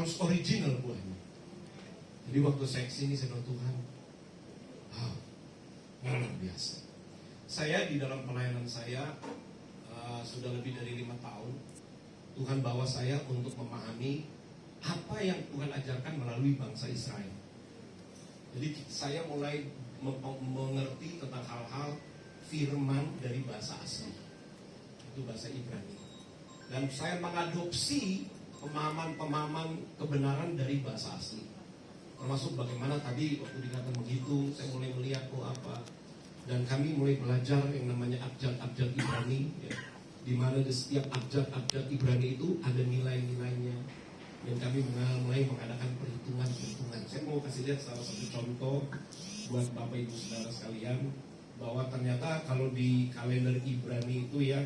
harus original buahnya. Jadi waktu saya kesini saya bilang, Tuhan, luar biasa. Saya di dalam pelayanan saya sudah lebih dari 5 tahun. Tuhan bawa saya untuk memahami apa yang Tuhan ajarkan melalui bangsa Israel. Jadi saya mulai mengerti tentang hal-hal firman dari bahasa asli, itu bahasa Ibrani. Dan saya mengadopsi pemahaman-pemahaman kebenaran dari bahasa asli. Termasuk bagaimana tadi waktu dikatakan menghitung, saya mulai melihat apa. Dan kami mulai belajar yang namanya abjad-abjad Ibrani, ya, di mana di setiap abjad-abjad Ibrani itu ada nilai-nilainya. Dan kami mulai mengadakan perhitungan-perhitungan. Saya mau kasih lihat salah satu contoh buat Bapak Ibu Saudara sekalian, bahwa ternyata kalau di kalender Ibrani itu ya,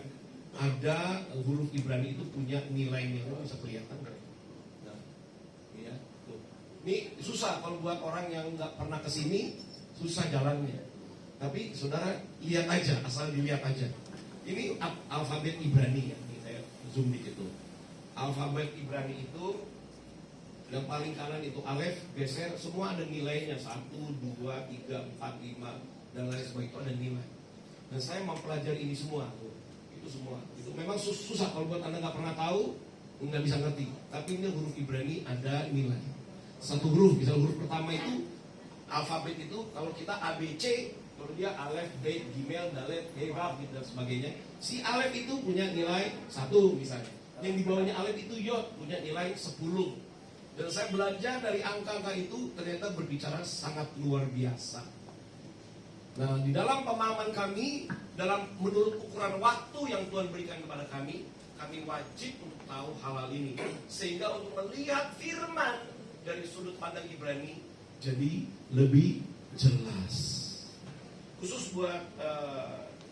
ada huruf Ibrani itu punya nilai-nilai, bisa kelihatan kan? Nah, ya, tuh. Ini susah kalau buat orang yang nggak pernah kesini, susah jalannya. Tapi saudara lihat aja, asal dilihat aja. Ini alfabet Ibrani ya, ini saya zoom dikit tuh. Alfabet Ibrani itu yang paling kanan itu alef, geser, semua ada nilainya 1, 2, 3, 4, 5 dan lain sebagainya, itu ada nilai. Dan saya mempelajari ini semua tuh. Itu semua. Itu memang susah kalau buat Anda nggak pernah tahu, nggak bisa ngerti. Tapi ini huruf Ibrani ada nilai. Satu huruf, misalnya huruf pertama itu alfabet itu kalau kita ABC, kalau dia alef, bet, gimel, dalet, he, vav dan sebagainya. Si alef itu punya nilai 1 misalnya. Yang di bawahnya alef itu yod punya nilai 10. Dan saya belajar dari angka-angka itu ternyata berbicara sangat luar biasa. Nah, di dalam pemahaman kami, dalam menurut ukuran waktu yang Tuhan berikan kepada kami wajib untuk tahu hal-hal ini. Sehingga untuk melihat firman dari sudut pandang Ibrani jadi lebih jelas. Khusus buat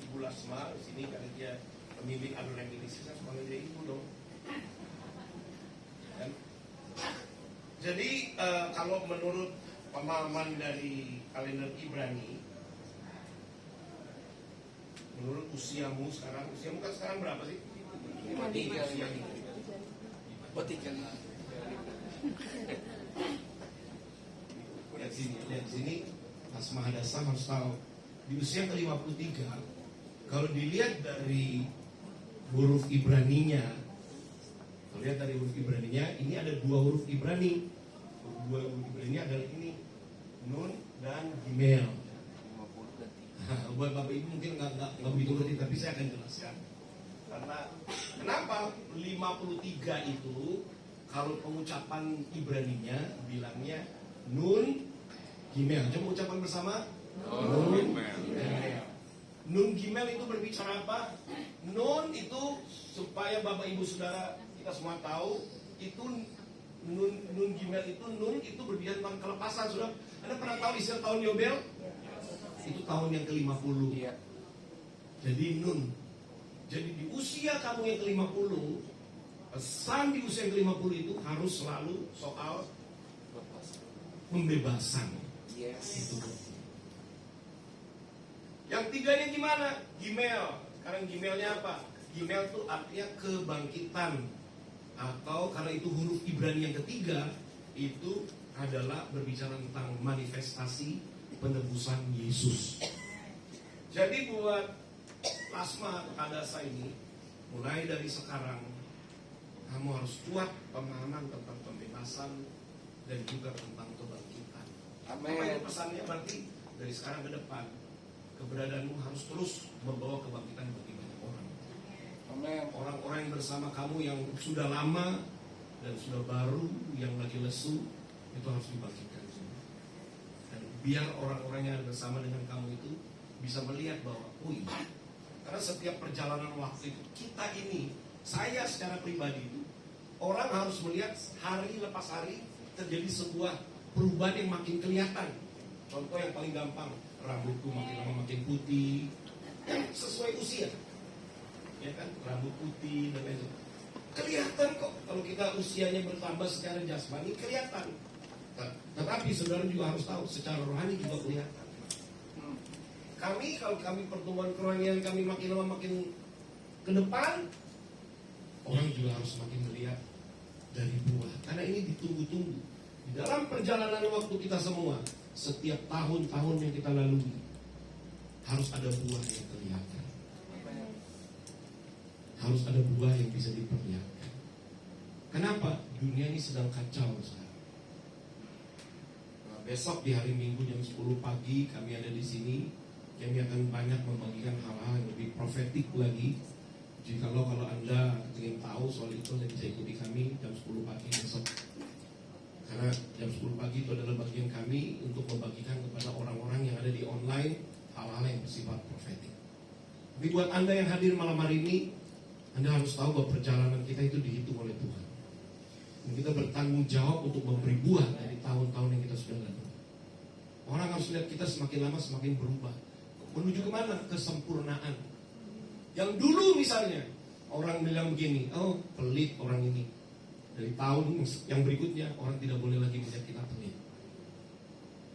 Ibu Lasma di sini, karena dia pemimpin adonan ini, saya sebagai dia ibu dong. Dan, jadi kalau menurut pemahaman dari kalender Ibrani, menurut usiamu kan sekarang berapa sih? 53. Lihat sini, Mas Mahadasa harus tahu di usia ke-53, kalau dilihat dari huruf Ibraninya, kalau lihat dari huruf Ibraninya, ini ada 2 huruf Ibrani. 2 huruf Ibrani adalah ini, Nun dan Gimel. Buat Bapak Ibu mungkin nggak begitu ngerti, tapi saya akan jelaskan. Karena kenapa 53 itu kalau pengucapan Ibraninya bilangnya Nun Gimel. Coba ucapan bersama. Nun Gimel. Nun Gimel itu berbicara apa? Nun itu supaya Bapak Ibu Saudara kita semua tahu, itu Nun Gimel itu, Nun itu berbicara tentang kelepasan. Sudah, Anda pernah tahu istilah tahun Yobel? Itu tahun yang ke-50. Iya. Jadi Nun. Jadi di usia kamu yang ke-50, pesan di usia yang ke-50 itu harus selalu soal pembebasan. Yes. Itu. Yang tiganya gimana? Gimel. Sekarang Gimelnya apa? Gimel itu artinya kebangkitan. Atau karena itu huruf Ibrani yang ketiga, itu adalah berbicara tentang manifestasi penebusan Yesus. Jadi buat Lasma Hadasa ini, mulai dari sekarang kamu harus kuat pemahaman tentang pembebasan dan juga tentang kebangkitan. Amin. Apa itu pesannya? Berarti dari sekarang ke depan keberadaanmu harus terus membawa kebangkitan bagi banyak orang. Amin. Orang-orang yang bersama kamu yang sudah lama dan sudah baru, yang lagi lesu, itu harus dibangkitkan. Dan biar orang-orang yang bersama dengan kamu itu bisa melihat bahwa, karena setiap perjalanan waktu itu kita ini, saya secara pribadi itu, orang harus melihat hari lepas hari terjadi sebuah perubahan yang makin kelihatan. Contoh yang paling gampang, rambutku makin lama makin putih, sesuai usia, ya kan, rambut putih dan lain-lain. Kelihatan kok kalau kita usianya bertambah secara jasmani, kelihatan. Tetapi saudara juga harus tahu, secara rohani juga kelihatan. Kalau kami pertumbuhan kerohanian kami makin lama makin ke depan, orang juga harus makin melihat dari buah. Karena ini ditunggu-tunggu. Di dalam perjalanan waktu kita semua, setiap tahun-tahun yang kita lalui, harus ada buah yang kelihatan. Harus ada buah yang bisa diperlihatkan. Kenapa? Dunia ini sedang kacau sekarang. Nah, besok di hari Minggu jam 10 pagi kami ada di sini. Kami akan banyak membagikan hal-hal yang lebih profetik lagi. Kalau Anda ingin tahu soal itu, Anda bisa ikuti kami jam 10 pagi besok. Karena jam 10 pagi itu adalah bagian kami untuk membagikan kepada orang-orang yang ada di online hal-hal yang bersifat profetik. Tapi buat Anda yang hadir malam hari ini, Anda harus tahu bahwa perjalanan kita itu dihitung oleh Tuhan. Dan kita bertanggung jawab untuk memberi buah dari tahun-tahun yang kita sudah lalui. Orang harus lihat kita semakin lama semakin berubah. Menuju kemana? Kesempurnaan. Yang dulu misalnya orang bilang begini, oh pelit orang ini. Dari tahun yang berikutnya orang tidak boleh lagi melihat kita pelit.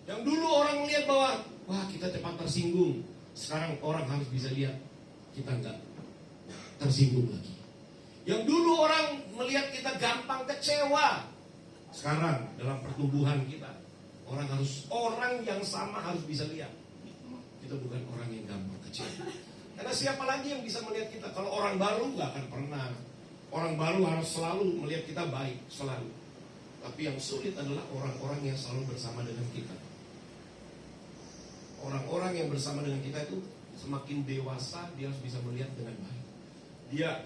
Yang dulu orang melihat bahwa wah kita cepat tersinggung. Sekarang orang harus bisa lihat kita enggak tersinggung lagi. Yang dulu orang melihat kita gampang kecewa. Sekarang dalam pertumbuhan kita, orang yang sama harus bisa lihat kita bukan orang yang gampang kecewa. Karena siapa lagi yang bisa melihat kita? Kalau orang baru nggak akan pernah. Orang baru harus selalu melihat kita baik, selalu. Tapi yang sulit adalah orang-orang yang selalu bersama dengan kita. Orang-orang yang bersama dengan kita itu semakin dewasa, dia harus bisa melihat dengan baik.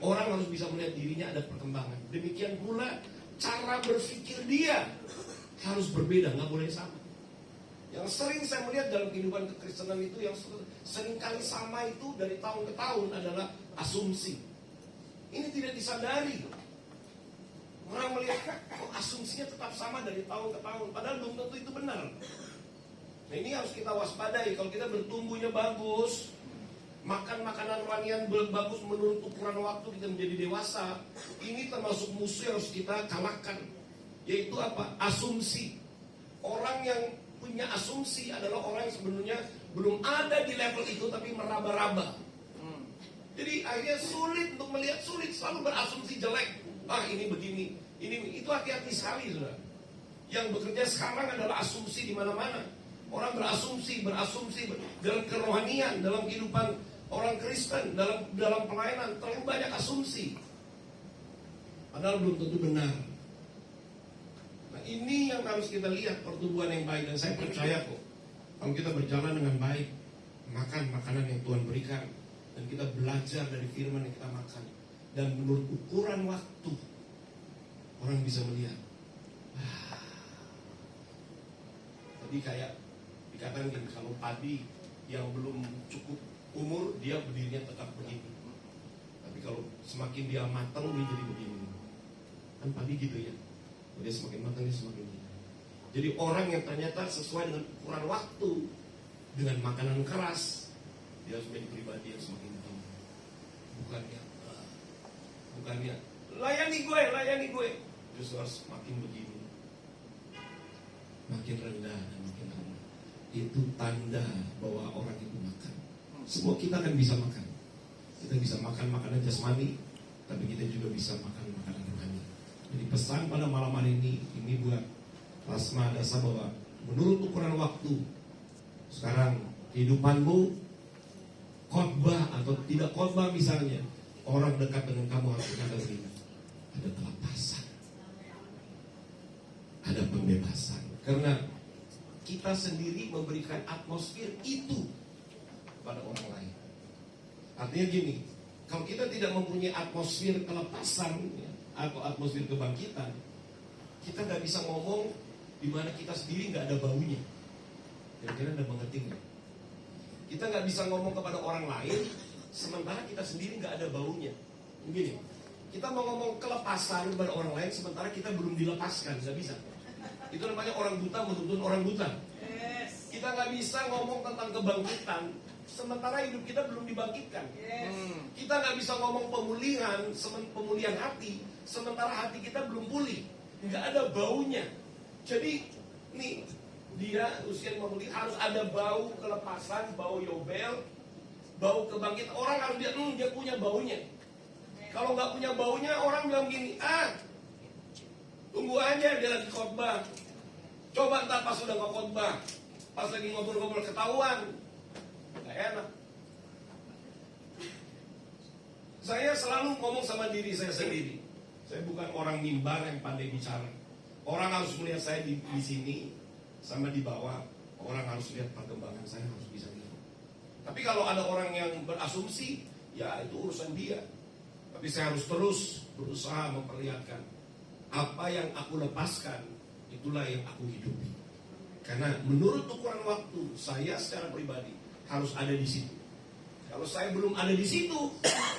Orang harus bisa melihat dirinya ada perkembangan. Demikian pula cara berpikir dia harus berbeda, nggak boleh sama. Yang sering saya melihat dalam kehidupan kekristenan itu, yang sering kali sama itu dari tahun ke tahun adalah asumsi. Ini tidak disadari. Orang melihat asumsinya tetap sama dari tahun ke tahun, padahal belum tentu itu benar. Nah ini harus kita waspadai. Kalau kita bertumbuhnya bagus, makan makanan rohanian bagus menurut ukuran waktu kita menjadi dewasa, ini termasuk musuh yang harus kita kalahkan. Yaitu apa? Asumsi. Orang yang punya asumsi adalah orang yang sebenarnya belum ada di level itu tapi meraba-raba. Jadi akhirnya sulit untuk melihat, sulit selalu berasumsi jelek. Ah ini begini, ini itu, hati-hati sekali saudara. Yang bekerja sekarang adalah asumsi di mana-mana. Orang berasumsi dalam kerohanian, dalam kehidupan orang Kristen, dalam pelayanan terlalu banyak asumsi. Padahal belum tentu benar. Nah ini yang harus kita lihat, pertumbuhan yang baik. Dan saya percaya kok, kalau kita berjalan dengan baik, makan makanan yang Tuhan berikan, dan kita belajar dari firman yang kita makan, dan menurut ukuran waktu, orang bisa melihat. Jadi kayak dikatakan gini, kalau padi yang belum cukup umur, dia berdirinya tetap begini. Tapi kalau semakin dia matang, dia jadi begini. Kan padi gitu ya. Dia semakin matang, dia semakin begini. Jadi orang yang ternyata sesuai dengan ukuran waktu, dengan makanan keras, dia harus menjadi pribadi yang semakin tinggi. Bukannya layani gue. Justru harus makin begini, makin rendah dan makin rendah. Itu tanda bahwa orang itu makan. Semua kita kan bisa makan. Kita bisa makan makanan jasmani, tapi kita juga bisa makan makanan rohani. Jadi pesan pada malam hari ini buat Plasma Dasa bahwa menurut ukuran waktu, sekarang kehidupanmu, khotbah atau tidak khotbah misalnya, orang dekat dengan kamu harus ada kelepasan, ada pembebasan. Karena kita sendiri memberikan atmosfer itu pada orang lain. Artinya gini, kalau kita tidak mempunyai atmosfer kelepasan ya, atau atmosfer kebangkitan, kita nggak bisa ngomong di mana kita sendiri nggak ada baunya. Kira-kira Anda mengerti nggak? Kita nggak bisa ngomong kepada orang lain sementara kita sendiri nggak ada baunya. Begini, kita mau ngomong kelepasan kepada orang lain sementara kita belum dilepaskan, nggak bisa. Itu namanya orang buta menuntun orang buta. Kita nggak bisa ngomong tentang kebangkitan sementara hidup kita belum dibangkitkan. Kita nggak bisa ngomong pemulihan hati sementara hati kita belum pulih, nggak ada baunya. Jadi nih, dia usia 50 harus ada bau kelepasan, bau yobel, bau kebangkitan. Orang harus lihat, dia punya baunya. Kalau nggak punya baunya, orang bilang gini, Tunggu aja dia lagi khotbah. Coba ntar pas sudah nggak khotbah, pas lagi ngobrol-ngobrol ketahuan, nggak enak. Saya selalu ngomong sama diri saya sendiri. Saya bukan orang mimbar yang pandai bicara. Orang harus melihat saya di sini sama di bawah. Orang harus lihat perkembangan saya, harus bisa lihat. Tapi kalau ada orang yang berasumsi, ya itu urusan dia. Tapi saya harus terus berusaha memperlihatkan apa yang aku lepaskan, itulah yang aku hidupi. Karena menurut ukuran waktu, saya secara pribadi harus ada di situ. Kalau saya belum ada di situ,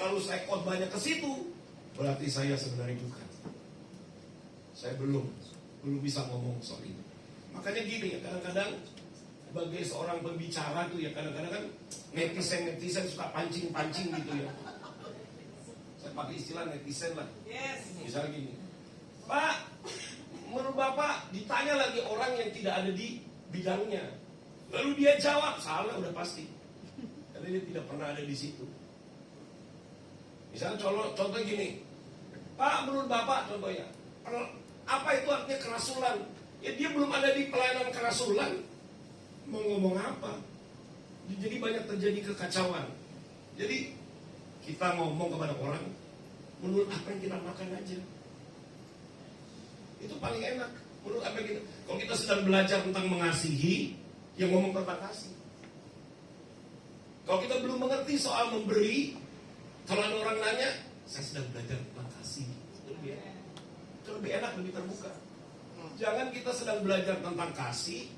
lalu saya khotbahnya ke situ, berarti saya sebenarnya bukan. Saya belum bisa ngomong soal itu. Makanya gini ya, kadang-kadang sebagai seorang pembicara tuh ya, kadang-kadang kan netizen suka pancing-pancing gitu ya. Saya pakai istilah netizen lah. Misalnya gini, Pak, menurut Bapak ditanya lagi orang yang tidak ada di bidangnya, lalu dia jawab salah, udah pasti. Karena dia tidak pernah ada di situ. Misalnya contoh gini, Pak, menurut Bapak contohnya, apa itu artinya kerasulan? Ya dia belum ada di pelayanan kerasulan, mau ngomong apa? Jadi banyak terjadi kekacauan. Jadi kita ngomong kepada orang menurut apa yang kita makan aja. Itu paling enak. Menurut apa yang kita, kalau kita sedang belajar tentang mengasihi, yang ngomong tentang kasih. Kalau kita belum mengerti soal memberi, kalau ada orang nanya, saya sedang belajar tentang kasih. Itu lebih enak, lebih terbuka. Jangan kita sedang belajar tentang kasih,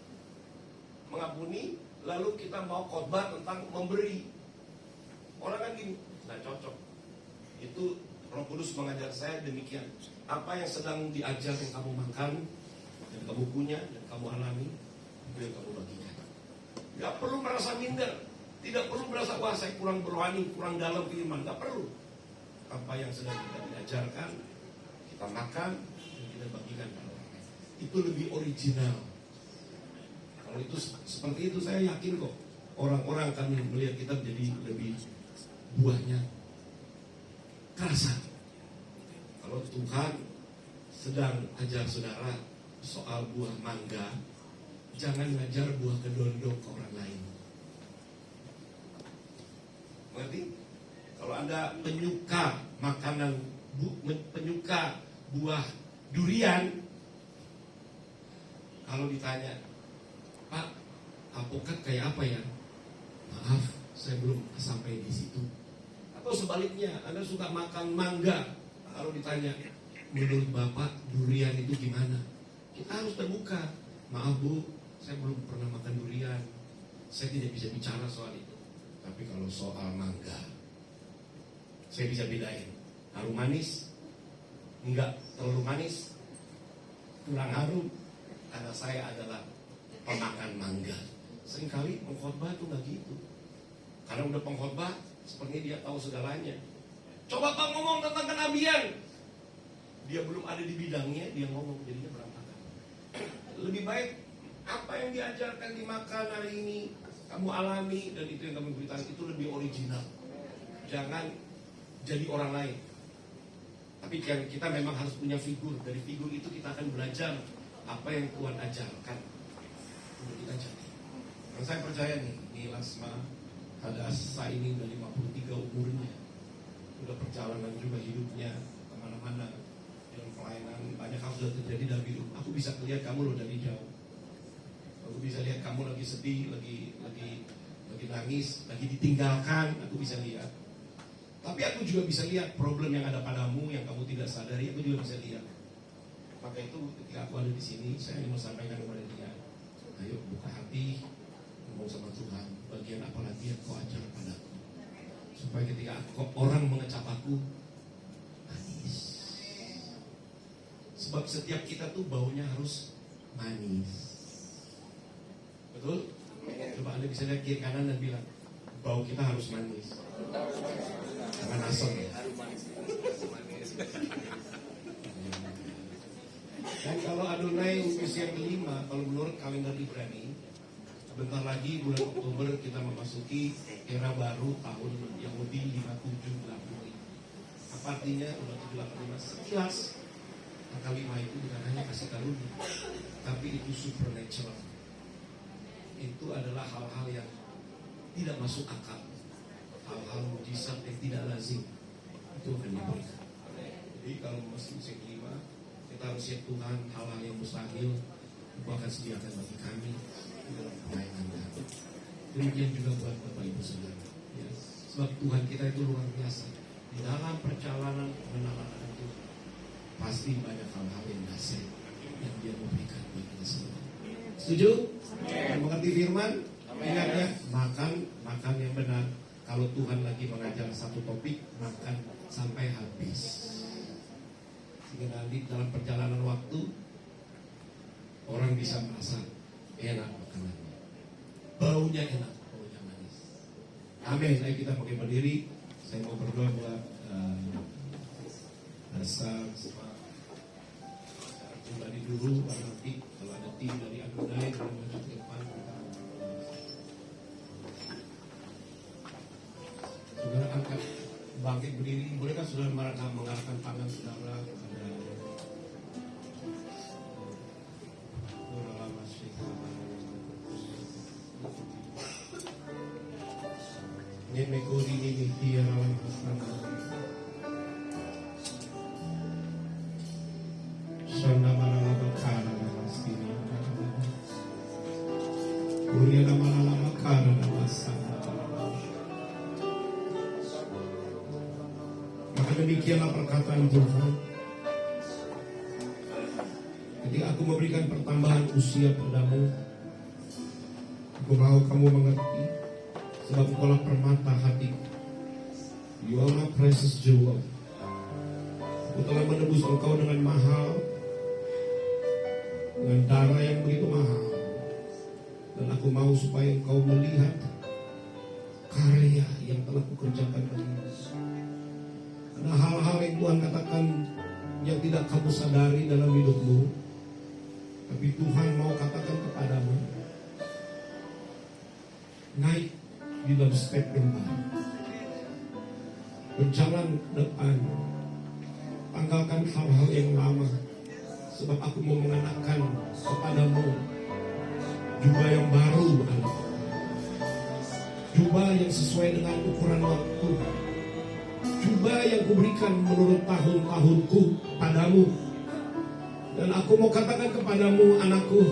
mengampuni, lalu kita mau khotbah tentang memberi. Orang kan gini, nggak cocok. Itu Roh Kudus mengajar saya demikian. Apa yang sedang diajar yang kamu makan, dan kamu punya, dan kamu alami, itu yang kamu bagikan. Nggak perlu merasa minder. Tidak perlu merasa, wah saya kurang berani, kurang dalam keiman. Nggak perlu. Apa yang sedang kita diajarkan, kita makan, dan kita bagikan pada orang lain. Itu lebih original. Kalau itu seperti itu, saya yakin kok orang-orang akan melihat kita menjadi lebih buahnya kerasa. Kalau Tuhan sedang ajar saudara soal buah mangga, jangan ngajar buah kedondong ke orang lain. Mengerti? Kalau Anda penyuka makanan, penyuka buah durian, kalau ditanya, Pak, apokat kayak apa ya? Maaf, saya belum sampai di situ. Atau sebaliknya, Anda suka makan mangga, kalau ditanya, menurut Bapak durian itu gimana? Kita harus terbuka. Maaf Bu, saya belum pernah makan durian, saya tidak bisa bicara soal itu. Tapi kalau soal mangga, saya bisa bedain. Harum manis, enggak terlalu manis, kurang harum. Karena saya adalah pemakan mangga. Seringkali pengkhotbah itu nggak gitu. Karena udah pengkhotbah, sepertinya dia tahu segalanya. Coba Pak ngomong tentang kenabian, dia belum ada di bidangnya, dia ngomong jadinya berantakan. Lebih baik apa yang diajarkan dimakan hari ini, kamu alami, dan itu yang kamu beritahu, itu lebih original. Jangan jadi orang lain. Tapi kita memang harus punya figur. Dari figur itu kita akan belajar apa yang Tuhan ajarkan untuk kita jadi. Dan saya percaya nih Lasma Hadasa ini udah 53 umurnya, udah perjalanan juga hidupnya kemana-mana dalam pelayanan, banyak hal sudah terjadi dalam hidup. Aku bisa lihat kamu loh dari jauh. Aku bisa lihat kamu lagi sedih, lagi nangis, lagi ditinggalkan. Aku bisa lihat. Tapi aku juga bisa lihat problem yang ada padamu yang kamu tidak sadari. Aku juga bisa lihat. Maka itu ketika aku ada di sini, saya ingin menyampaikan kepada dia, ayo buka hati, ngomong sama Tuhan. Bagian apa lagi yang kau ajar padaku, supaya ketika orang mengecap aku manis. Sebab setiap kita tuh baunya harus manis. Betul? Coba Anda bisa lihat kiri kanan dan bilang, bau kita harus manis. Jangan asam ya. Dan kalau Adonai usia yang kelima, kalau menurut kalender Ibrani, sebentar lagi bulan Oktober kita memasuki era baru tahun Yahudi 5785. Apa artinya? Udah 785 sekilas Angka 5 itu bukan hanya kasih karunia, tapi itu supernatural. Itu adalah hal-hal yang tidak masuk akal, hal-hal mujizat yang tidak lazim, itu akan diberikan. Jadi kalau masih musim 5, kita harus siap Tuhan, hal-hal yang mustahil Engkau akan sediakan bagi kami di dalam pelayanan kami. Demikian juga buat Bapak Ibu Saudara, ya. Sebab Tuhan kita itu luar biasa. Di dalam perjalanan mengenal akan Tuhan, pasti banyak hal-hal yang dahsyat yang Dia memberikan buat kita semua. Setuju? Mengerti firman? Ingat ya, makan yang benar. Kalau Tuhan lagi mengajar satu topik, makan sampai habis. Sehingga nanti dalam perjalanan waktu, orang bisa merasa enak makanannya, baunya enak, baunya manis. Amin. Ayo kita pakai berdiri. Saya mau berdoa buat dasar semua. Kembali dulu, nanti kalau ada tim dari Adonai boleh maju ke depan. Saudara angkat bangkit berdiri. Bolehkah saudara mengarahkan tangan saudara kepada Nemekori ini dia rawan bersama. Sana mana bakara pasti ni. Kuria mana bakara bersama. Maka demikianlah perkataan Tuhan. Ketika aku memberikan pertambahan usia padamu, aku mau kamu mengerti. Sebab engkaulah permata hatiku. You are my precious jewel. Aku telah menebus engkau dengan mahal, dengan darah yang begitu mahal. Dan aku mau supaya engkau melihat karya yang telah kukerjakan bagimu. Ada hal-hal yang Tuhan katakan yang tidak kamu sadari dalam hidupmu, tapi Tuhan mau katakan kepadamu, naik di dalam step yang baru, berjalan ke depan, tanggalkan hal-hal yang lama, sebab aku mau mengenakan kepadamu jubah yang baru, anak. Jubah yang sesuai dengan ukuran waktu, jubah yang kuberikan menurut tahun-tahunku padamu. Dan aku mau katakan kepadamu, anakku,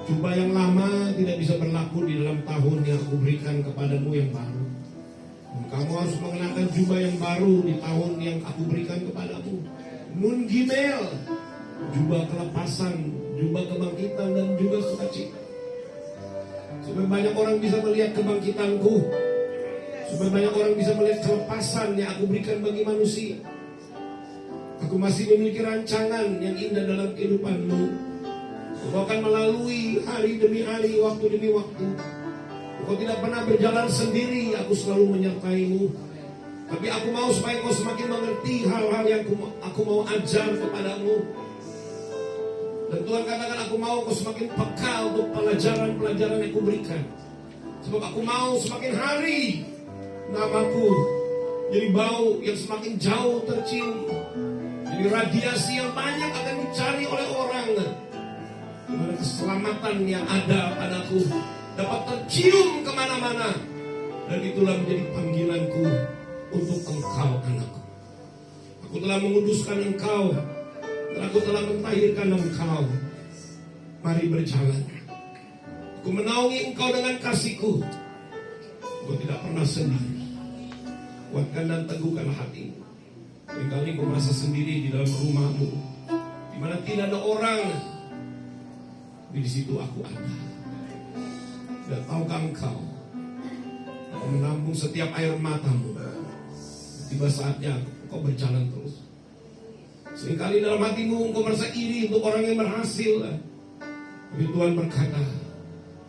jubah yang lama tidak bisa berlaku di dalam tahun yang aku berikan kepadamu yang baru. Kamu harus mengenakan jubah yang baru di tahun yang aku berikan kepadamu. Nun Gimel, jubah kelepasan, jubah kebangkitan dan juga sukacita. Supaya banyak orang bisa melihat kebangkitanku, supaya banyak orang bisa melihat kelepasan yang aku berikan bagi manusia. Aku masih memiliki rancangan yang indah dalam kehidupanmu. Engkau akan melalui hari demi hari, waktu demi waktu. Engkau tidak pernah berjalan sendiri, aku selalu menyertaimu. Tapi aku mau supaya kau semakin mengerti hal-hal yang aku mau ajar kepadamu. Dan Tuhan katakan, aku mau kau semakin peka untuk pelajaran-pelajaran yang kuberikan. Sebab aku mau semakin hari namaku jadi bau yang semakin jauh tercium. Jadi radiasi yang banyak akan dicari oleh orang. Dimana keselamatan yang ada padaku dapat tercium kemana-mana. Dan itulah menjadi panggilanku untuk engkau, anakku. Aku telah menguduskan engkau, dan aku telah mentahirkan engkau. Mari berjalan. Aku menaungi engkau dengan kasihku. Engkau tidak pernah sendiri. Kuatkan dan teguhkan hatimu. Seringkali engkau merasa sendiri di dalam rumahmu, di mana tidak ada orang. Di situ aku ada. Dan tahukah engkau, aku menampung setiap air matamu. Tiba saatnya engkau berjalan terus. Seringkali dalam hatimu engkau merasa iri untuk orang yang berhasil. Tapi Tuhan berkata,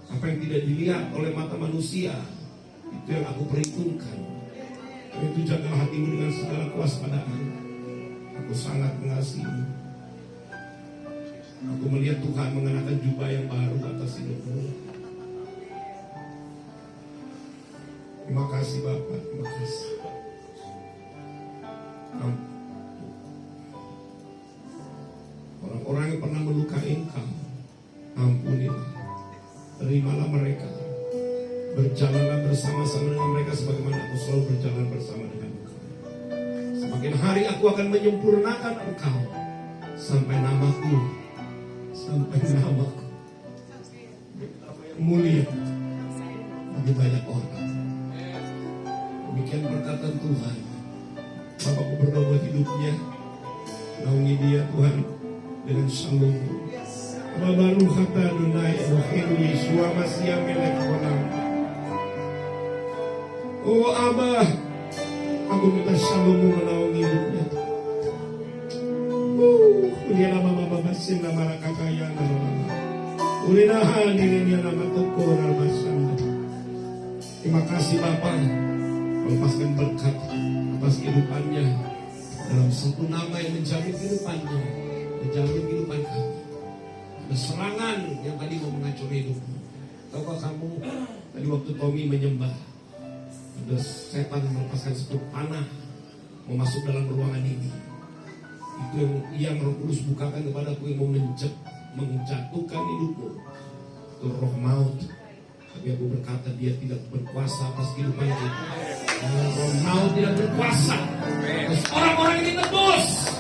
apa yang tidak dilihat oleh mata manusia, itu yang aku perhitungkan. Dan itu jagalah hatimu dengan segala kewaspadaan. Aku sangat mengasihimu. Aku melihat Tuhan mengenakan jubah yang baru atas hidupmu. Terima kasih Bapak, terima kasih. orang yang pernah melukai engkau, ampunilah. Terimalah mereka. Berjalanlah bersama-sama dengan mereka sebagaimana aku selalu berjalan bersama dengan engkau. Semakin hari aku akan menyempurnakan engkau sampai namaku mulia bagi banyak orang. Demikian berkata Tuhan. Bapakku berdoa buat hidupnya, naungi dia Tuhan dengan shalom. Baru kata Adonai Elohim Yeshua Masya Melek Kolam. Oh Abah, aku minta shalommu menaungi hidupnya. Ulia nama mama basin nama rakakaya nama. Ulinahan dirinya nama toko nama sana. Terima kasih Bapak, melepaskan berkat atas kehidupannya dalam satu nama yang menjamin kehidupannya, menjamin kehidupan kami. Ada serangan yang tadi mau menghancurkan hidupmu. Tahukah kamu tadi waktu Tommy menyembah, ada setan melepaskan satu panah mau masuk dalam ruangan ini. Itu yang Roh Kudus bukakan kepadaku, yang mau menjatuhkan hidupmu. Itu roh maut. Tapi aku berkata dia tidak berkuasa atas kehidupan kita. Roh maut tidak berkuasa atas orang-orang yang ditebus.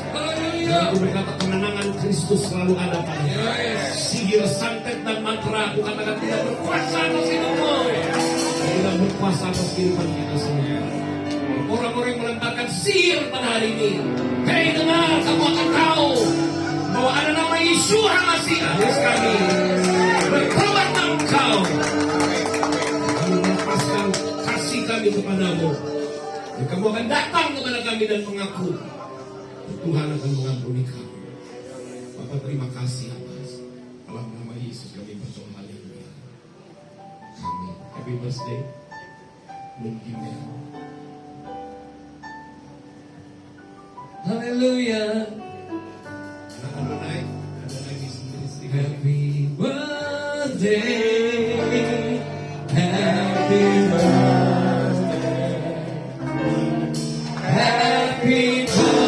Dan aku berkata kemenangan Kristus selalu ada padanya. Sihir, santet dan mantra aku katakan tidak berkuasa atas hidupmu. Tidak berkuasa atas kehidupan kita semua. Orang-orang yang melemparkan sihir pada hari ini, hei dengar, kamu akan tahu bahwa ada nama Yeshua Masih atas kami. Bertobatlah engkau. Kami melepaskan kasih kami kepadamu. Dan kamu akan datang kepada kami dan mengaku Tuhan akan mengampuni kamu. Bapak terima kasih atas dalam nama Yesus kami berdoa. Haleluya. Amin. Happy birthday. Mungkin ya. Haleluya. Adonai di sini. Happy birthday. Happy birthday. Happy birthday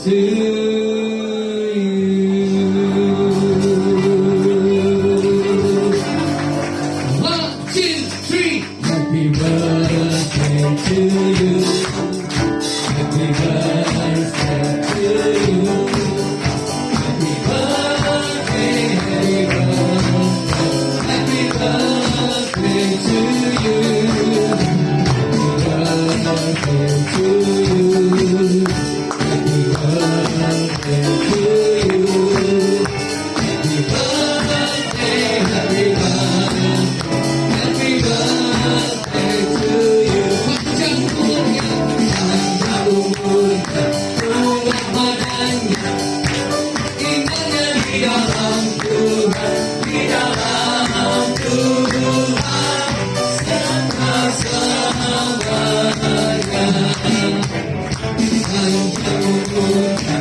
to you. 1, 2, 3. Happy birthday to you. Happy birthday to you. Happy birthday, happy birthday, happy birthday to you. Happy birthday to you. Happy birthday to you. Happy birthday, happy birthday, happy birthday to you. Panjang umurnya, panjang umurnya, luas badannya, indahnya di dalam Tuhan, di dalam Tuhan, selama-lamanya. Panjang umurnya,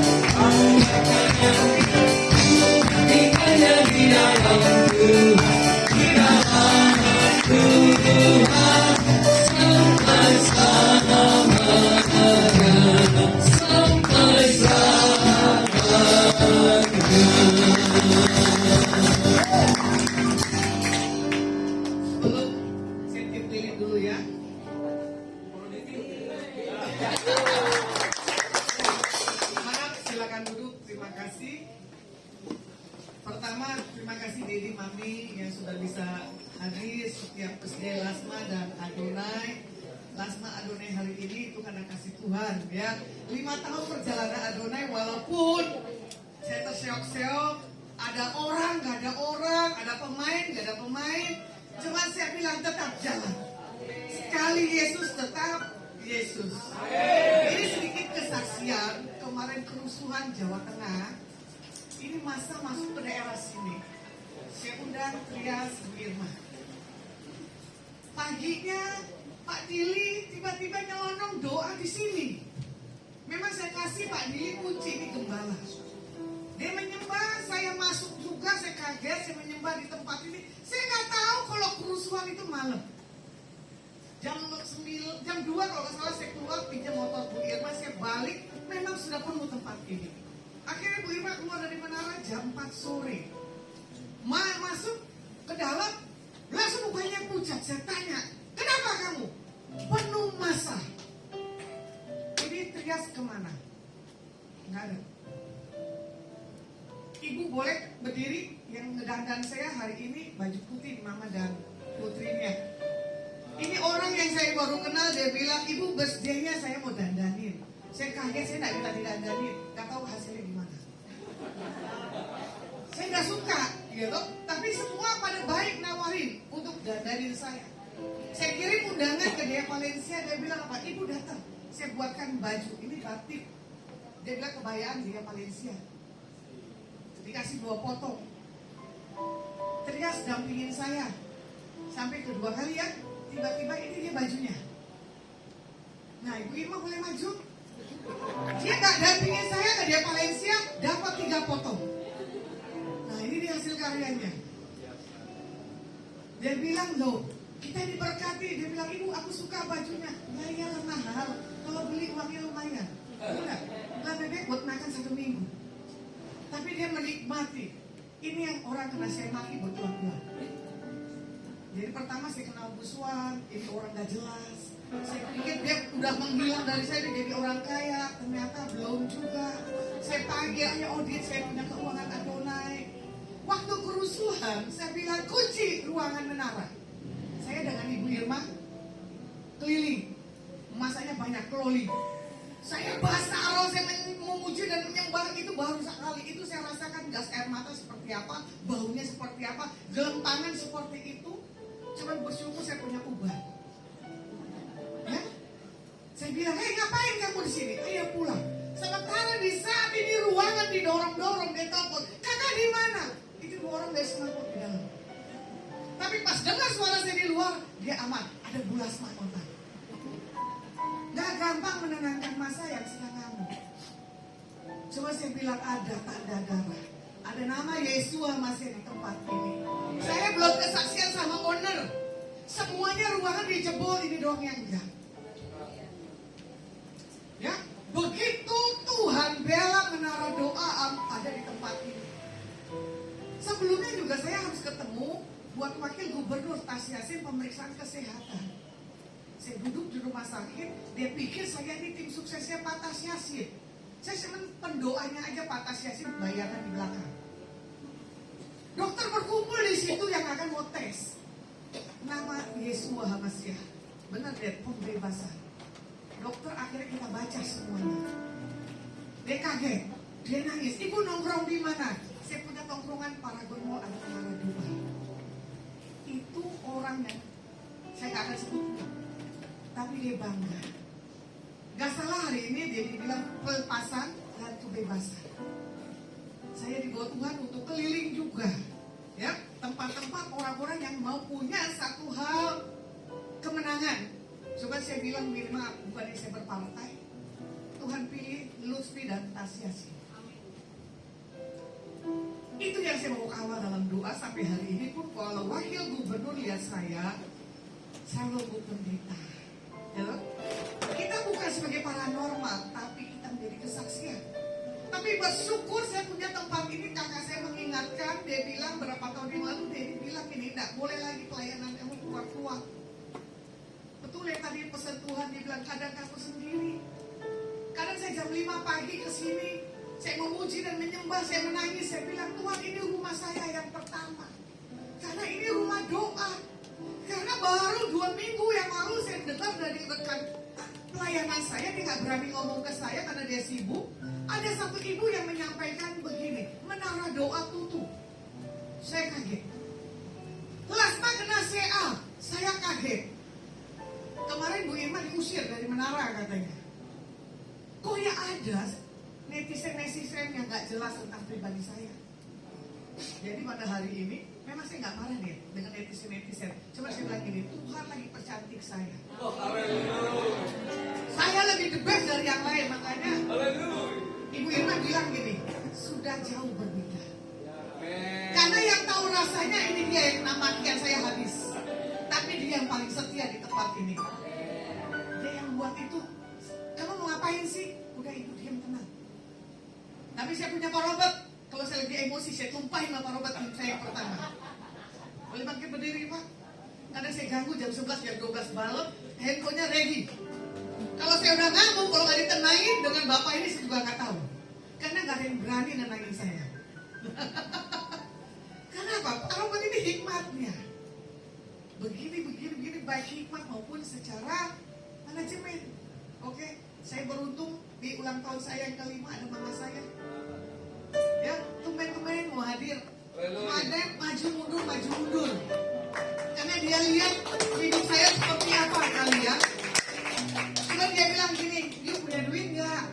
indahnya di dalam Tuhan, di dalam Tuhan, sampai selamanya, sampai selamanya. Saya pilih dulu ya. Semangat, silakan duduk. Terima kasih. Pertama, terima kasih Dedi Mami yang sudah bisa hadir setiap birthday Lasma dan Adonai. Lasma Adonai hari ini itu karena kasih Tuhan ya. 5 tahun perjalanan Adonai, walaupun saya terseok-seok, ada orang, gak ada orang, ada pemain, gak ada pemain. Cuma saya bilang tetap jalan. Sekali Yesus tetap Yesus. Ini sedikit kesaksian. Kemarin kerusuhan Jawa Tengah, ini masa masuk ke daerah sini. Saya undang Trias Irma. Paginya Pak Dili tiba-tiba nyelonong doa di sini. Memang saya kasih Pak Dili kunci di gembala. Dia menyembah, saya masuk juga, saya kaget, saya menyembah di tempat ini. Saya nggak tahu kalau kerusuhan itu malam. Jam 2 kalau nggak salah saya keluar pinjam motor Bu Irma, saya balik. Memang Irma sudah penuh tempat ini. Akhirnya Bu Irma keluar dari menara jam 4 sore. Masuk ke dalam, langsung mukanya pucat. Saya tanya, kenapa kamu? Penuh masa. Ini Trias kemana? Nggak ada. Ibu boleh berdiri, yang ngedandan saya hari ini baju putih Mama dan putrinya. Ini orang yang saya baru kenal, dia bilang, ibu birthday-nya saya mau dandanin. Saya kaget, saya nggak minta didandanin, nggak tahu hasilnya gimana. Saya nggak suka, gitu. Tapi semua pada baik nawarin untuk dandanin saya. Saya kirim undangan ke dia Valencia, dia bilang apa? Ibu datang, saya buatkan baju, ini batik. Dia bilang kebayaan dia Valencia. Dikasih 2 potong. Trias dampingin saya sampai kedua kali ya. Tiba-tiba ini dia bajunya. Nah, Ibu Irma boleh maju. Dia gak dampingin saya ke dia Valencia, dapat 3 potong. Nah, ini dia hasil karyanya. Dia bilang, loh, kita diberkati. Dia bilang, ibu aku suka bajunya. Ya iyalah mahal, kalau beli uangnya lumayan. Enggak, lebih baik buat makan 1 minggu. Tapi dia menikmati. Ini yang orang kena saya maki bertuan-tuan. Jadi pertama saya kenal Bu Suan, ini orang gak jelas. Saya pikir dia udah menghilang dari saya, dia jadi orang kaya. Ternyata belum juga. Saya panggil, ya audit, saya punya keuangan Adonai. Waktu kerusuhan, saya bilang kunci ruangan menara. Saya dengan Ibu Irma keliling. Masanya banyak clothing. Saya basah roh, saya memuji dan menyembah itu baru sekali. Itu saya rasakan gas air mata seperti apa, baunya seperti apa, gelempangan seperti itu. Cuman bersyukur saya punya uban. Ya? Saya bilang, hei ngapain kamu di sini? Ayo pulang. Sementara di saat ini ruangan didorong-dorong, dia telepon, kakak di mana? Itu 2 orang dari semangkuk di dalam. Tapi pas dengar suara saya di luar, dia aman. Ada bulas mahkota. Gak gampang menenangkan masa yang sedang ngamuk. Coba saya bilang ada tanda darah. Ada nama Yesua masih di tempat ini. Saya belum kesaksian sama owner. Semuanya ruangan dijebol, ini doang yang enggak. Ya, begitu Tuhan bela menara doa ada di tempat ini. Sebelumnya juga saya harus ketemu buat wakil gubernur Tas Yassin pemeriksaan kesehatan. Saya duduk di rumah sakit, dia pikir saya ini tim suksesnya Pak Tas Yassin. Saya cuma pendoanya aja Pak Tas Yassin, bayangan di belakang. Dokter berkumpul di situ yang akan mau tes. Nama Yesua Hamasyah. Benar deh, pembebasan. Dokter akhirnya kita baca semuanya. Dia kaget, dia nangis. Ibu nongkrong di mana? Saya punya tongkrongan Paragon Mall, ada Menara Dua. Itu orang yang saya gak akan sebut, tapi dia bangga. Gak salah hari ini dia dibilang pelepasan dan kebebasan. Saya dibawa Tuhan untuk keliling juga, ya, tempat-tempat orang-orang yang mau punya satu hal kemenangan. Coba saya bilang Mirna, bukan saya berpartai. Tuhan pilih Lutfi dan Tas Yassin. Itu yang saya mau kawal dalam doa sampai hari ini pun. Kalau wakil gubernur lihat saya logo pendeta. Ya, kita bukan sebagai paranormal, tapi kita menjadi kesaksian. Tapi bersyukur saya punya tempat ini. Kakak saya mengingatkan, dia bilang berapa tahun yang lalu, dia bilang ini tidak boleh lagi pelayanan kamu keluar-keluar. Betul ya tadi pesan Tuhan, dia bilang kadang kamu sendiri. Kadang saya jam 5 pagi ke sini, saya memuji dan menyembah, saya menangis, saya bilang Tuhan ini rumah saya yang pertama. Karena ini rumah doa. Karena baru 2 minggu yang lalu saya dengar dari rekan pelayanan saya, dia nggak berani ngomong ke saya karena dia sibuk. Ada satu ibu yang menyampaikan begini, menara doa tutup. Saya kaget. Plasma kena CA, saya kaget. Kemarin Bu Irma diusir dari menara katanya. Kok ya ada netizen yang gak jelas tentang pribadi saya. Jadi pada hari ini memang saya gak marah nih dengan netizen. Cuma saya bilang gini, Tuhan lagi percantik saya. Saya lebih the best dari yang lain. Makanya Ibu Irma bilang gini, sudah jauh berbeda. Karena yang tahu rasanya ini dia yang kena makian saya habis. Tapi dia yang paling setia di tempat ini. Dia yang buat itu. Kamu mau ngapain sih? Udah ibu diam tenang. Tapi saya punya Pak Robert. Kalau saya lagi emosi, saya tumpahin sama Pak Robert tim saya yang pertama. Boleh bangkit berdiri Pak? Kadang saya ganggu jam 11, jam 12 malam, handphonenya ready. Kalau saya udah ngamuk, kalau nggak ditenangin dengan bapak ini saya juga nggak tahu. Karena nggak ada yang berani nenangin saya. Kenapa? Pak Robert ini hikmatnya. Begini, baik hikmat maupun secara manajemen. Oke, saya beruntung di ulang tahun saya yang kelima ada mama saya. Ya, tumben-tumben mau hadir. Ada maju mundur. Karena dia lihat hidup saya seperti apa kali ya. Cuma dia bilang gini, "You punya duit nggak?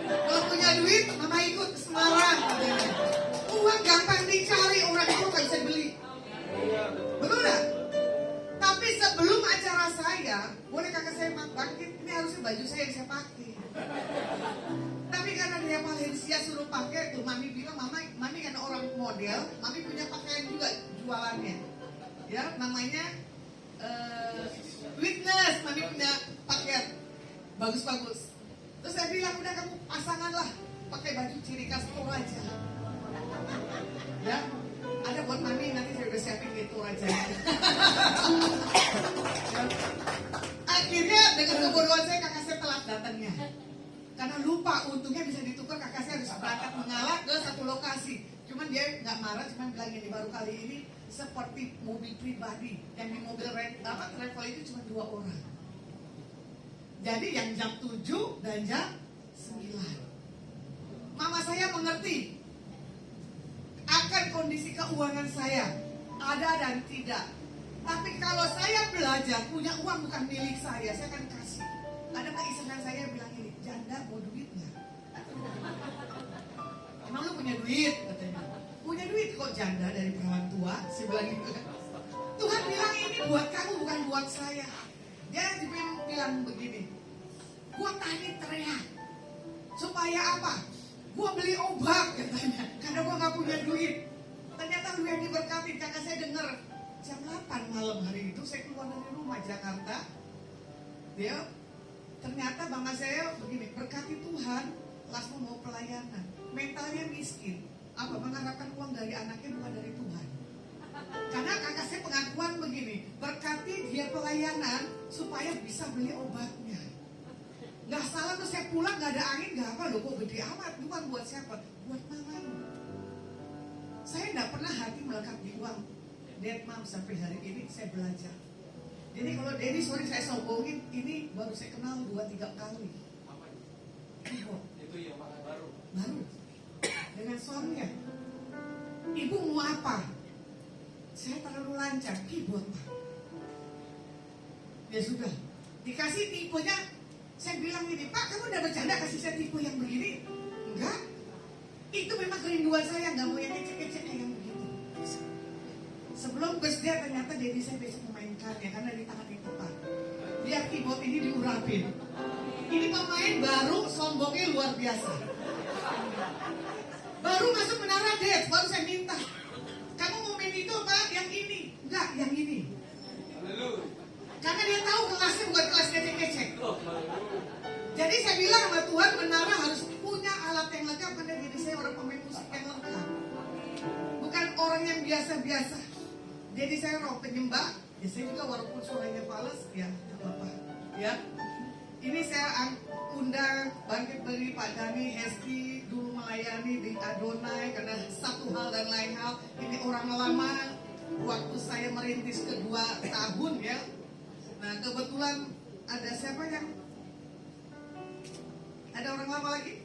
Kalau punya duit, mama ikut ke Semarang." Uang gampang dicari, orang itu nggak bisa beli. Betul nggak? Tapi sebelum acara saya, boleh kakak saya bangkit, ini harusnya baju saya yang saya pakai. Tapi karena dia Valencia suruh pakai, tuh mami bilang, mami kan orang model, mami punya pakaian juga jualannya. Ya, namanya Witness, mami punya pakaian bagus-bagus. Terus saya bilang, udah kamu pasangan lah, pakai baju ciri khas Toraja. Ya, ada buat mami, nanti saya udah siapin di Toraja. Ya. Akhirnya dengan kebodohan saya, kakak saya telat datangnya. Karena lupa, untungnya bisa ditukar, kakak saya harus berangkat mengalah ke satu lokasi. Cuman dia nggak marah, cuman bilang ini baru kali ini seperti mobil pribadi. Yang di mobil travel itu cuma 2 orang. Jadi yang jam 7 dan jam 9. Mama saya mengerti akan kondisi keuangan saya, ada dan tidak. Tapi kalau saya belajar, punya uang bukan milik saya akan kasih. Ada keisengan saya bilang ini, janda mau duit nggak? Emang lu punya duit? Katanya. Punya duit kok janda dari perawan tua? Saya bilang gitu kan. Tuhan bilang ini buat kamu bukan buat saya. Dia bilang begini, gua tadi teriak supaya apa? Gua beli obat katanya, karena gua nggak punya duit. Ternyata lu yang diberkati. Kakak saya dengar jam 8 malam hari itu saya keluar dari rumah Jakarta. Dia ternyata bangga saya begini, berkati Tuhan, langsung mau pelayanan. Mentalnya miskin. Apa? Mengharapkan uang dari anaknya bukan dari Tuhan. Karena kakak saya pengakuan begini, berkati dia pelayanan supaya bisa beli obatnya. Gak salah tuh saya pulang gak ada angin, gak apa loh, kok gede amat. Bukan buat siapa? Buat mamamu. Saya gak pernah hati melekat di uang. Dead mom sampai hari ini saya belajar. Jadi kalau Dedi, sorry saya sombongin, ini baru saya kenal 2-3 kali. Ibu. Itu yang baru. Baru. Dengan suaminya. Ibu mau apa? Saya terlalu lancar, buat apa? Ya sudah. Dikasih tipenya, saya bilang ini, Pak kamu udah bercanda kasih saya tipe yang begini? Enggak. Itu memang kerinduan saya, nggak mau yang kecek-kecek yang begitu. Sebelum birthday ternyata Dedi saya besok memainkannya karena di tangan yang tepat. Biar keyboard ini diurapin. Ini pemain baru, sombongnya luar biasa. Baru masuk menara dance, baru saya minta. Kamu mau main itu apa? Yang ini? Enggak, yang ini. Karena dia tahu kelasnya bukan kelas kecek-kecek. Jadi saya bilang sama Tuhan, menara harus punya alat yang lengkap karena diri saya orang pemain musik yang lengkap. Bukan orang yang biasa-biasa. Jadi saya orang penyembah, ya saya juga walaupun suaranya fals, ya tidak apa-apa. Ya, ini saya undang bangkit beri Pak Dhani, Hesti dulu melayani di Adonai karena satu hal dan lain hal. Ini orang lama, waktu saya merintis kedua tahun ya. Nah kebetulan ada siapa yang ada orang lama lagi?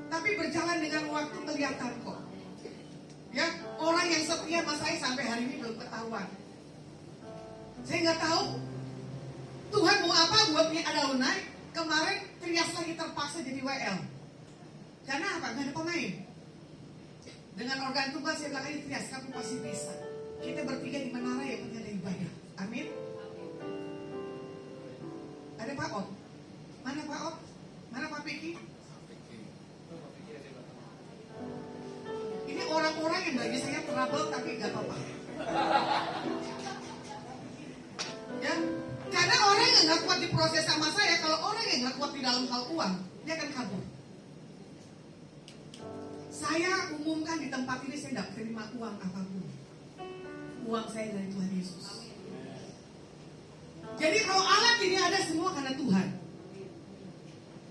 Tapi berjalan dengan waktu kelihatan kok. Ya, orang yang setia sama saya sampai hari ini belum ketahuan. Saya nggak tahu Tuhan mau apa buatnya ada Adonai. Kemarin Trias lagi terpaksa jadi WL. Karena apa? Gak ada pemain. Dengan organ tunggal saya bilang, ayo Trias kamu pasti bisa. Kita bertiga di menara ya punya ada ibadah. Amin. Ada Pak Om. Mana Pak Om? Mana Pak Piki? Ini orang-orang yang bagi saya trouble tapi gak apa-apa. Ya, karena orang yang gak kuat di proses sama saya, kalau orang yang gak kuat di dalam dalam hal uang, dia akan kabur. Saya umumkan di tempat ini, saya tidak terima uang apapun. Uang saya dari Tuhan Yesus. Jadi kalau alat ini ada semua karena Tuhan.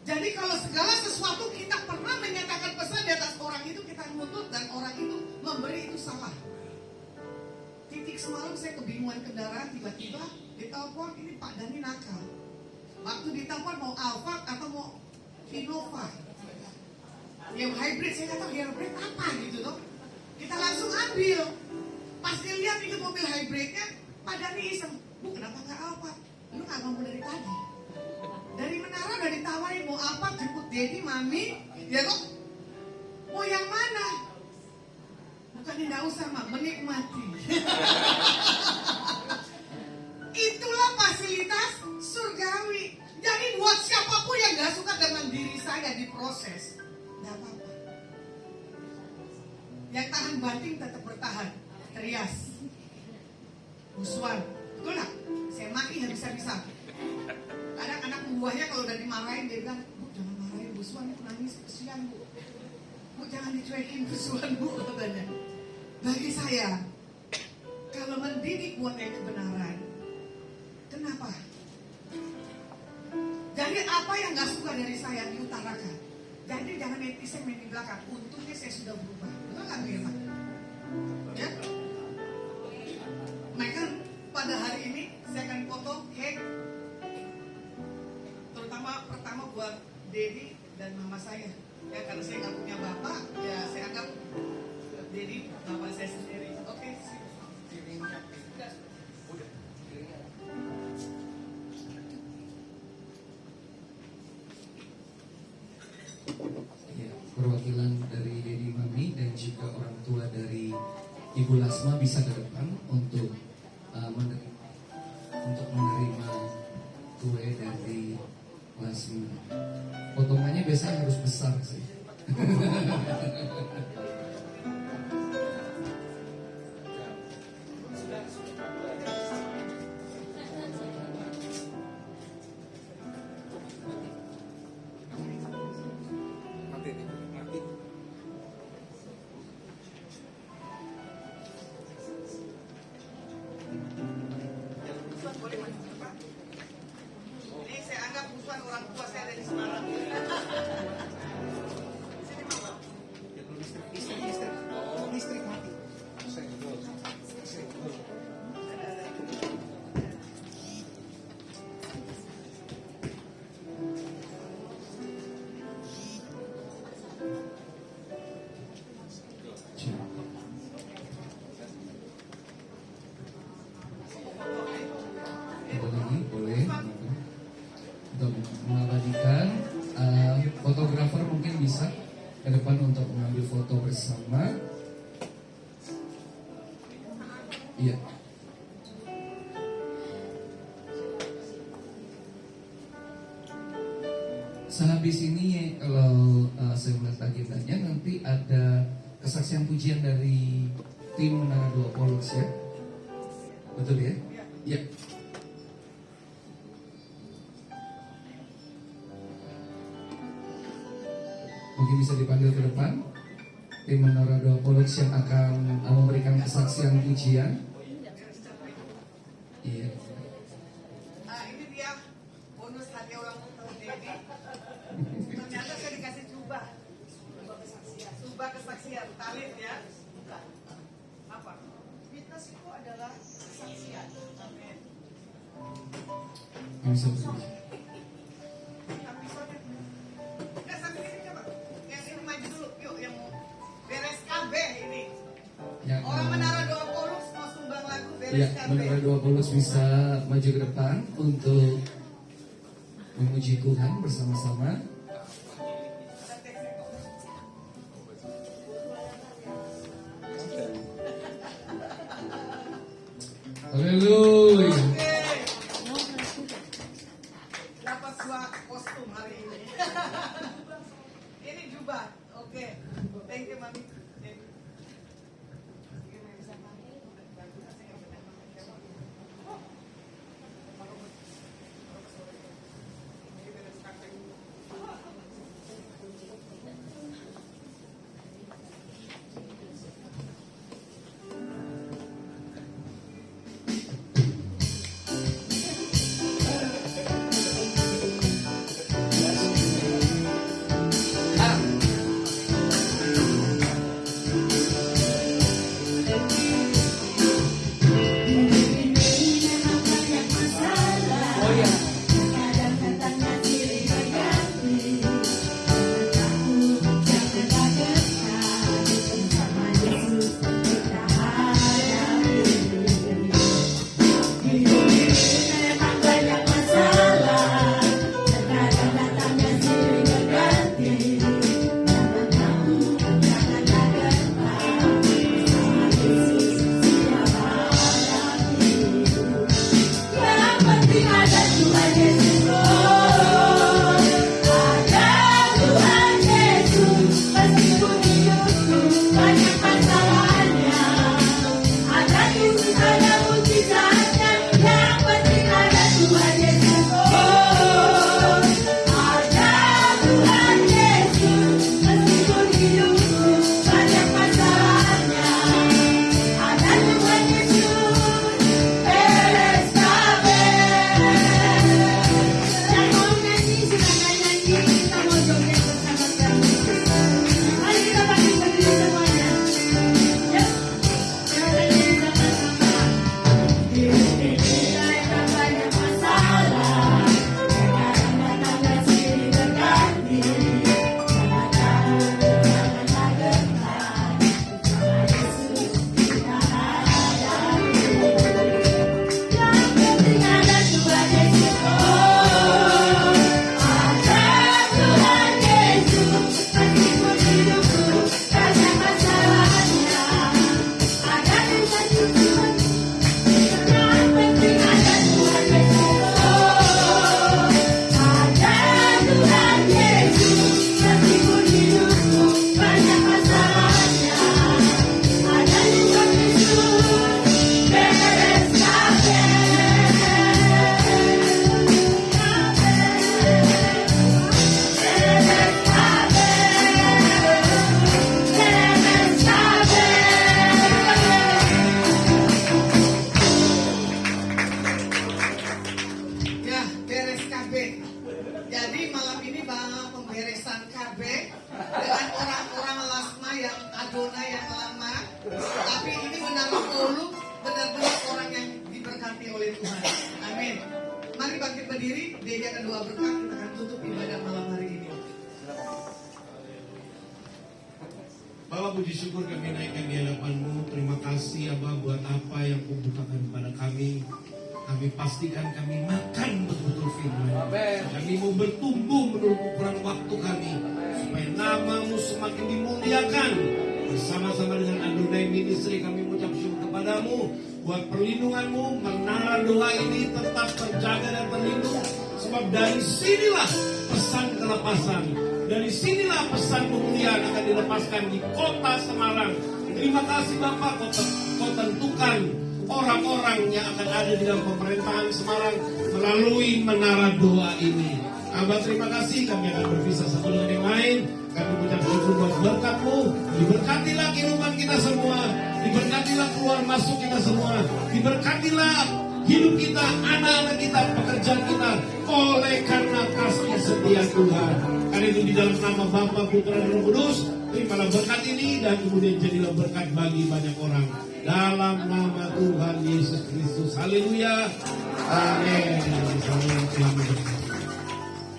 Jadi kalau segala sesuatu kita pernah menyatakan pesan di atas orang itu, kita nuntut dan orang itu memberi, itu salah. Titik semalam saya kebingungan kendaraan, tiba-tiba ditelepon, ini Pak Dani nakal. Waktu ditelepon mau Alphard atau mau Innova, yang hybrid, saya kata hybrid apa gitu loh. Kita langsung ambil. Pas dia lihat itu mobil hybridnya, Pak Dani iseng, Bu kenapa nggak Alphard? Lu nggak ngomong dari tadi. Dari Menara udah ditawarin mau Alphard, jemput Dedi, Mami, ya kok mau yang mana? Bukannya nggak usah mak, menikmati. Itulah fasilitas surgawi. Jadi buat siapapun yang nggak suka dengan diri saya diproses, nggak apa-apa. Yang tahan banting tetap bertahan. Terias, musuhan, betul nggak? Saya maki habis-habisan. Kadang anak buahnya kalau udah dimarahin dia bilang, Bu jangan marahin musuhan, itu nangis kesian Bu. Bu jangan dicuekin musuhan Bu, katanya. Bagi saya, kalau mendidik buat yang kebenaran, kenapa? Jadi apa yang gak suka dari saya diutarakan. Jadi jangan netizen main di belakang. Untungnya saya sudah berubah. Betul gak Mirna? Ya? Maka pada hari ini saya akan foto cake. Terutama pertama buat Dedi dan mama saya. Ya karena saya gak punya bapak, ya saya anggap Dedi bapak saya sendiri. Oke, sip. Ya, perwakilan dari Dedi Mami dan juga orang tua dari Ibu Lasma bisa ke depan untuk menerima kue dari Lasma. Potongannya biasanya harus besar sih. Boleh maju ke depan? Ini saya anggap musuhan orang tua saya dari Semarang. Sini mama. Listrik mati. Ada lagi boleh untuk mengabadikan. Fotografer mungkin bisa ke depan untuk mengambil foto bersama. Iya. Sehabis ini kalau saya melihat agendanya nanti ada kesaksian pujian dari tim Menara 2 Polos ya. Betul ya? Ya. Mungkin bisa dipanggil ke depan tim Menara 2 Polos yang akan memberikan kesaksian pujian. Iya. Ini dia bonus hadiah ulang tahun Dedi. Ternyata saya dikasih jubah. Jubah kesaksian, talit ya. Apa? Fitness itu adalah kesaksian. Amin. Yang bisa berbunyi. Nggak, sambil ini coba. Yang ini maju dulu, yuk yang mau beres KB ini. Yang, Orang Menara 2 Polos mau sumbang lagu ya, beres KB. Menara 2 Polos bisa maju ke depan untuk memuji Tuhan bersama-sama. Haleluya. Oke. Dapat kostum hari ini. Ini jubah. Oke. Thank you, Mami. Thank you. perkenalan KB dengan orang-orang Lasma yang Adonai yang lama. Tapi ini menara Polu benar-benar orang yang diberkati oleh Tuhan. Amin. Mari bangkit berdiri, dia akan doa berkat, kita akan tutup ibadah malam hari ini. Bapa, puji syukur kami naikkan di hadapan-Mu. Terima kasih Abah buat apa yang Kau bukakan kepada kami. Kami pastikan kami makan betul-betul firman. Kami mau bertumbuh menurut ukuran waktu kami. Supaya nama-Mu semakin dimuliakan. Bersama-sama dengan Adonai Ministry kami mengucap syukur kepadamu. Buat perlindungan-Mu, menara doa ini tetap terjaga dan terlindung. Sebab dari sinilah pesan kelepasan. Dari sinilah pesan kemuliaan akan dilepaskan di kota Semarang. Terima kasih Bapak, Kau tentukan orang-orang yang akan ada di dalam pemerintahan Semarang melalui menara doa ini. Abah, terima kasih, kami akan berpisah satu dengan yang lain. Kami mengucap syukur buat berkat-Mu. Diberkatilah kehidupan kita semua. Diberkatilah keluar masuk kita semua. Diberkatilah hidup kita, anak-anak kita, pekerjaan kita. Oleh karena kasih setia Tuhan. Karena itu di dalam nama Bapa, Putra, dan Roh Kudus, terimalah berkat ini dan kemudian jadilah berkat bagi banyak orang. Dalam nama Tuhan Yesus Kristus. Haleluya. Amin.